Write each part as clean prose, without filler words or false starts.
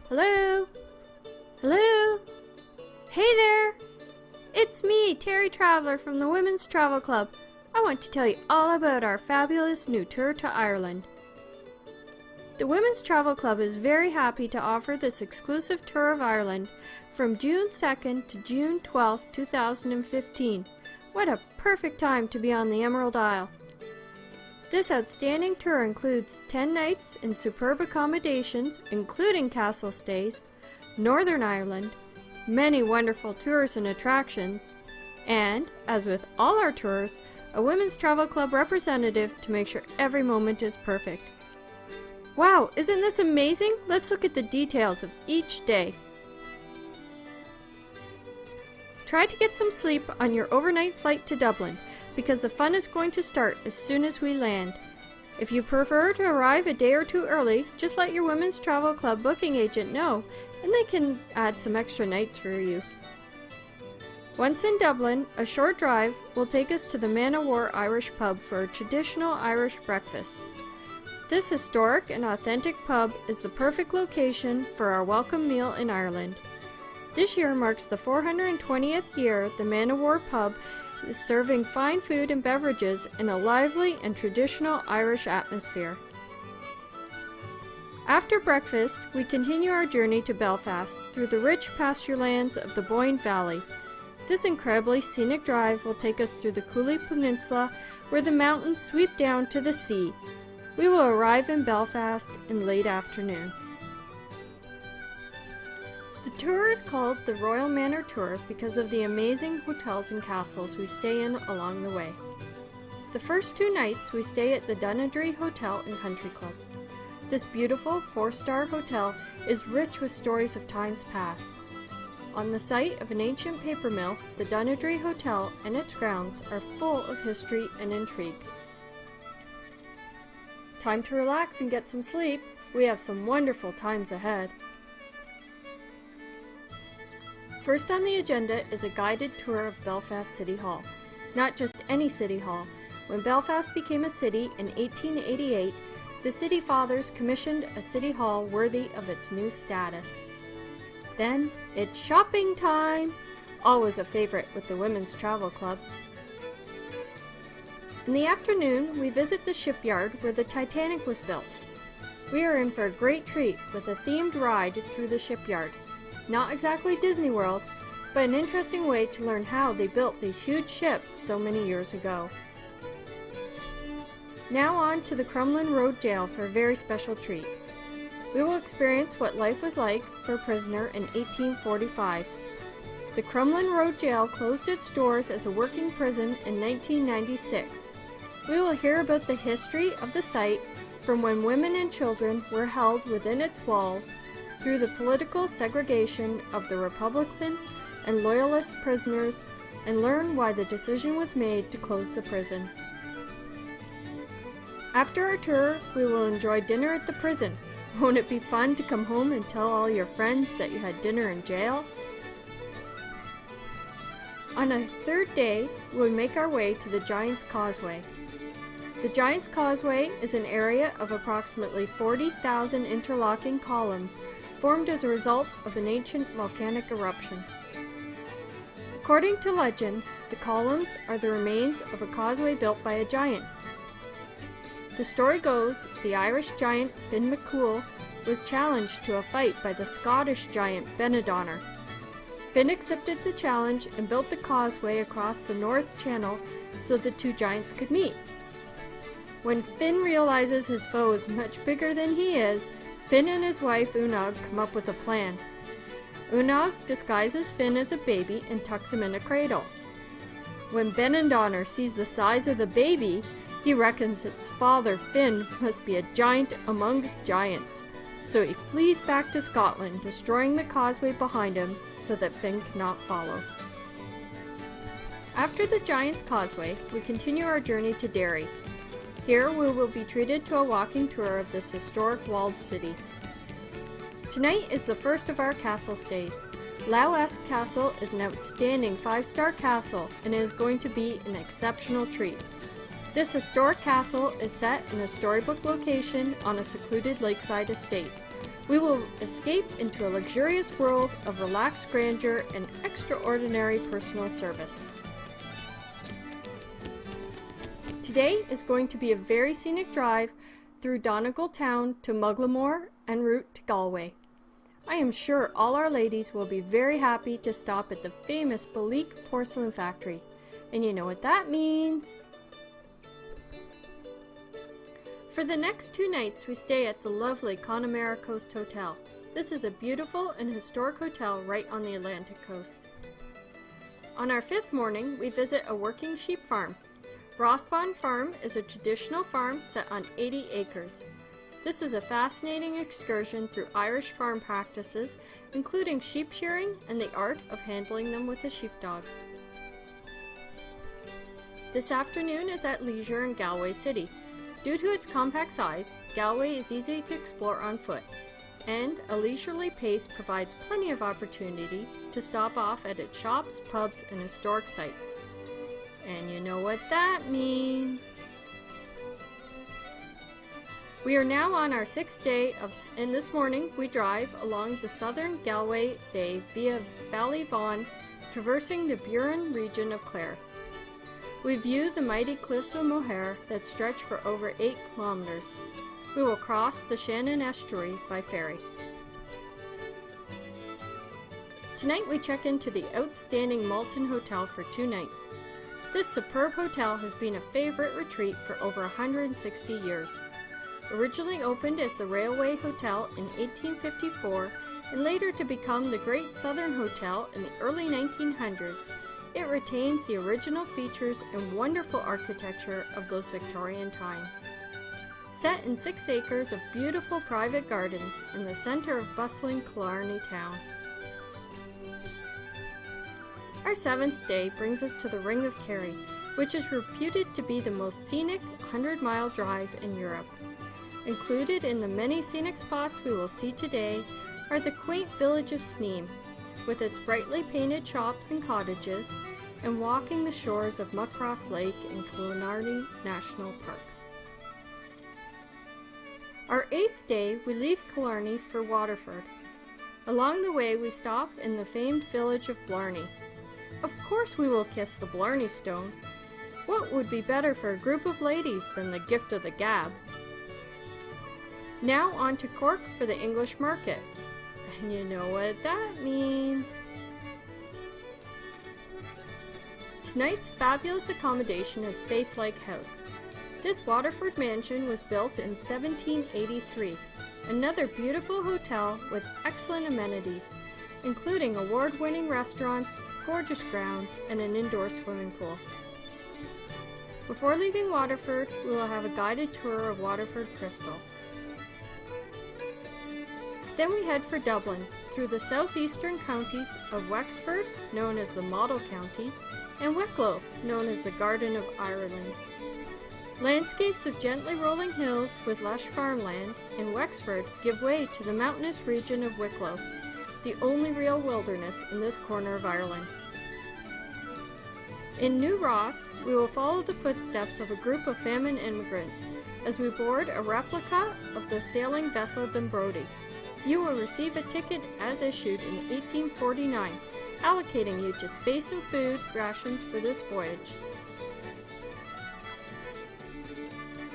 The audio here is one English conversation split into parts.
Hello? Hello? Hey there! It's me, Terry Traveller from the Women's Travel Club. I want to tell you all about our fabulous new tour to Ireland. The Women's Travel Club is very happy to offer this exclusive tour of Ireland from June 2nd to June 12th, 2015. What a perfect time to be on the Emerald Isle. This outstanding tour includes 10 nights in superb accommodations, including castle stays, Northern Ireland, many wonderful tours and attractions, and, as with all our tours, a Women's Travel Club representative to make sure every moment is perfect. Wow, isn't this amazing? Let's look at the details of each day. Try to get some sleep on your overnight flight to Dublin, because the fun is going to start as soon as we land. If you prefer to arrive a day or two early, just let your Women's Travel Club booking agent know, and they can add some extra nights for you. Once in Dublin, a short drive will take us to the Man O' War Irish pub for a traditional Irish breakfast. This historic and authentic pub is the perfect location for our welcome meal in Ireland. This year marks the 420th year the Man O' War pub is serving fine food and beverages in a lively and traditional Irish atmosphere. After breakfast, we continue our journey to Belfast through the rich pasture lands of the Boyne Valley. This incredibly scenic drive will take us through the Cooley Peninsula, where the mountains sweep down to the sea. We will arrive in Belfast in late afternoon. The tour is called the Royal Manor Tour because of the amazing hotels and castles we stay in along the way. The first 2 nights we stay at the Dunedry Hotel and Country Club. This beautiful 4-star hotel is rich with stories of times past. On the site of an ancient paper mill, the Dunedry Hotel and its grounds are full of history and intrigue. Time to relax and get some sleep. We have some wonderful times ahead. First on the agenda is a guided tour of Belfast City Hall. Not just any City Hall. When Belfast became a city in 1888, the City Fathers commissioned a City Hall worthy of its new status. Then, it's shopping time! Always a favorite with the Women's Travel Club. In the afternoon, we visit the shipyard where the Titanic was built. We are in for a great treat with a themed ride through the shipyard. Not exactly Disney World, but an interesting way to learn how they built these huge ships so many years ago. Now on to the Crumlin Road Jail for a very special treat. We will experience what life was like for a prisoner in 1845. The Crumlin Road Jail closed its doors as a working prison in 1996. We will hear about the history of the site from when women and children were held within its walls through the political segregation of the Republican and Loyalist prisoners, and learn why the decision was made to close the prison. After our tour, we will enjoy dinner at the prison. Won't it be fun to come home and tell all your friends that you had dinner in jail? On a third day, we make our way to the Giant's Causeway. The Giant's Causeway is an area of approximately 40,000 interlocking columns formed as a result of an ancient volcanic eruption. According to legend, the columns are the remains of a causeway built by a giant. The story goes the Irish giant Finn McCool was challenged to a fight by the Scottish giant Benidorm. Finn accepted the challenge and built the causeway across the North Channel so the 2 giants could meet. When Finn realizes his foe is much bigger than he is, Finn and his wife Unog come up with a plan. Unog disguises Finn as a baby and tucks him in a cradle. When Benidorm sees the size of the baby, he reckons its father Finn must be a giant among giants. So he flees back to Scotland, destroying the causeway behind him so that Finn cannot follow. After the Giant's Causeway, we continue our journey to Derry. Here we will be treated to a walking tour of this historic walled city. Tonight is the first of our castle stays. Lough Esk Castle is an outstanding 5-star castle and it is going to be an exceptional treat. This historic castle is set in a storybook location on a secluded lakeside estate. We will escape into a luxurious world of relaxed grandeur and extraordinary personal service. Today is going to be a very scenic drive through Donegal town to Mugglemore en route to Galway. I am sure all our ladies will be very happy to stop at the famous Balik Porcelain Factory. And you know what that means. For the next 2 nights, we stay at the lovely Connemara Coast Hotel. This is a beautiful and historic hotel right on the Atlantic coast. On our 5th morning, we visit a working sheep farm. Rothbond Farm is a traditional farm set on 80 acres. This is a fascinating excursion through Irish farm practices, including sheep shearing and the art of handling them with a sheepdog. This afternoon is at leisure in Galway City. Due to its compact size, Galway is easy to explore on foot, and a leisurely pace provides plenty of opportunity to stop off at its shops, pubs, and historic sites. And you know what that means. We are now on our 6th day and this morning we drive along the southern Galway Bay via Ballyvaughan, traversing the Buran region of Clare. We view the mighty cliffs of Moher that stretch for over 8 kilometers. We will cross the Shannon estuary by ferry. Tonight we check into the outstanding Malton Hotel for 2 nights. This superb hotel has been a favorite retreat for over 160 years. Originally opened as the Railway Hotel in 1854 and later to become the Great Southern Hotel in the early 1900s, it retains the original features and wonderful architecture of those Victorian times. Set in 6 acres of beautiful private gardens in the center of bustling Killarney town. Our 7th day brings us to the Ring of Kerry, which is reputed to be the most scenic 100-mile drive in Europe. Included in the many scenic spots we will see today are the quaint village of Sneem, with its brightly painted shops and cottages, and walking the shores of Muckross Lake in Killarney National Park. Our 8th day, we leave Killarney for Waterford. Along the way, we stop in the famed village of Blarney. Of course we will kiss the Blarney Stone. What would be better for a group of ladies than the gift of the gab? Now on to Cork for the English market. And you know what that means. Tonight's fabulous accommodation is Faithlake House. This Waterford mansion was built in 1783. Another beautiful hotel with excellent amenities, including award-winning restaurants, gorgeous grounds, and an indoor swimming pool. Before leaving Waterford, we will have a guided tour of Waterford Crystal. Then we head for Dublin, through the southeastern counties of Wexford, known as the Model County, and Wicklow, known as the Garden of Ireland. Landscapes of gently rolling hills with lush farmland in Wexford give way to the mountainous region of Wicklow, the only real wilderness in this corner of Ireland. In New Ross, we will follow the footsteps of a group of famine immigrants as we board a replica of the sailing vessel Dunbrody. You will receive a ticket as issued in 1849, allocating you to space and food rations for this voyage.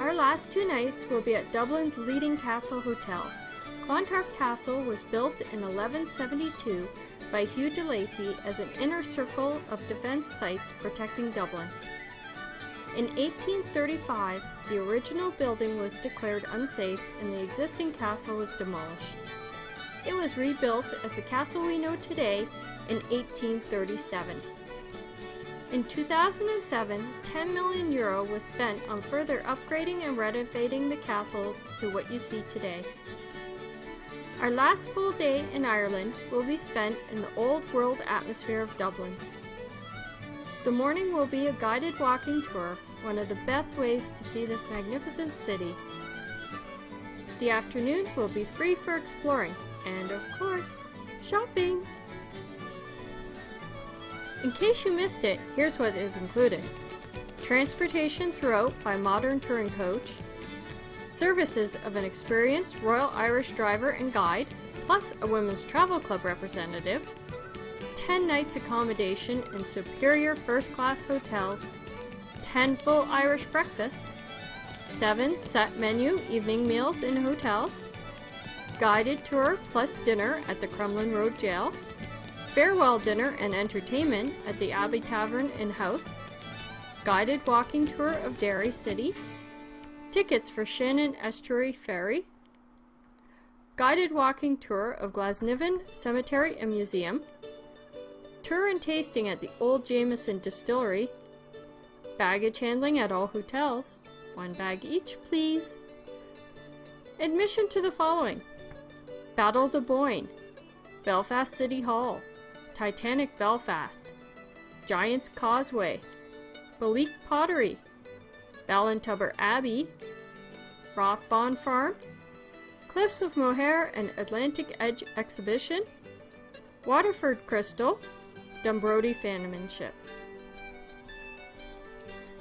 Our last 2 nights will be at Dublin's leading castle hotel. Clontarf Castle was built in 1172 by Hugh de Lacy as an inner circle of defence sites protecting Dublin. In 1835, the original building was declared unsafe and the existing castle was demolished. It was rebuilt as the castle we know today in 1837. In 2007, €10 million was spent on further upgrading and renovating the castle to what you see today. Our last full day in Ireland will be spent in the old world atmosphere of Dublin. The morning will be a guided walking tour, one of the best ways to see this magnificent city. The afternoon will be free for exploring and, of course, shopping. In case you missed it, here's what is included. Transportation throughout by modern touring coach, services of an experienced Royal Irish driver and guide, plus a Women's Travel Club representative, 10 nights accommodation in superior first-class hotels, 10 full Irish breakfast, 7 set menu evening meals in hotels, guided tour plus dinner at the Crumlin Road Jail, farewell dinner and entertainment at the Abbey Tavern in Howth, guided walking tour of Derry City, tickets for Shannon Estuary Ferry, guided walking tour of Glasnevin Cemetery and Museum, tour and tasting at the Old Jameson Distillery, baggage handling at all hotels, 1 bag each please. Admission to the following: Battle of the Boyne, Belfast City Hall, Titanic Belfast, Giant's Causeway, Balik Pottery, Ballintubber Abbey, Rothbond Farm, Cliffs of Moher and Atlantic Edge Exhibition, Waterford Crystal, Dumbrody Fanmanship.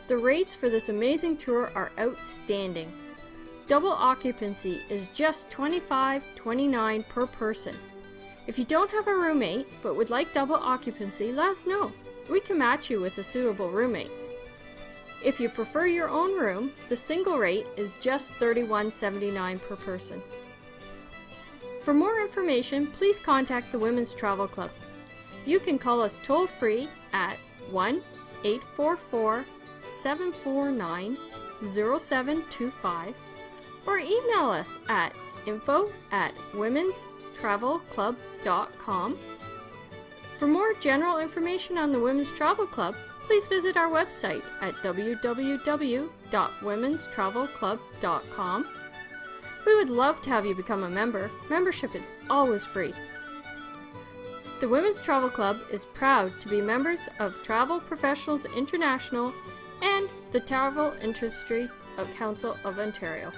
The rates for this amazing tour are outstanding. Double occupancy is just $25.29 per person. If you don't have a roommate but would like double occupancy, let us know. We can match you with a suitable roommate. If you prefer your own room, the single rate is just $31.79 per person. For more information, please contact the Women's Travel Club. You can call us toll-free at 1-844-749-0725 or email us at info@womenstravelclub.com. For more general information on the Women's Travel Club, please visit our website at www.womenstravelclub.com. We would love to have you become a member. Membership is always free. The Women's Travel Club is proud to be members of Travel Professionals International and the Travel Industry Council of Ontario.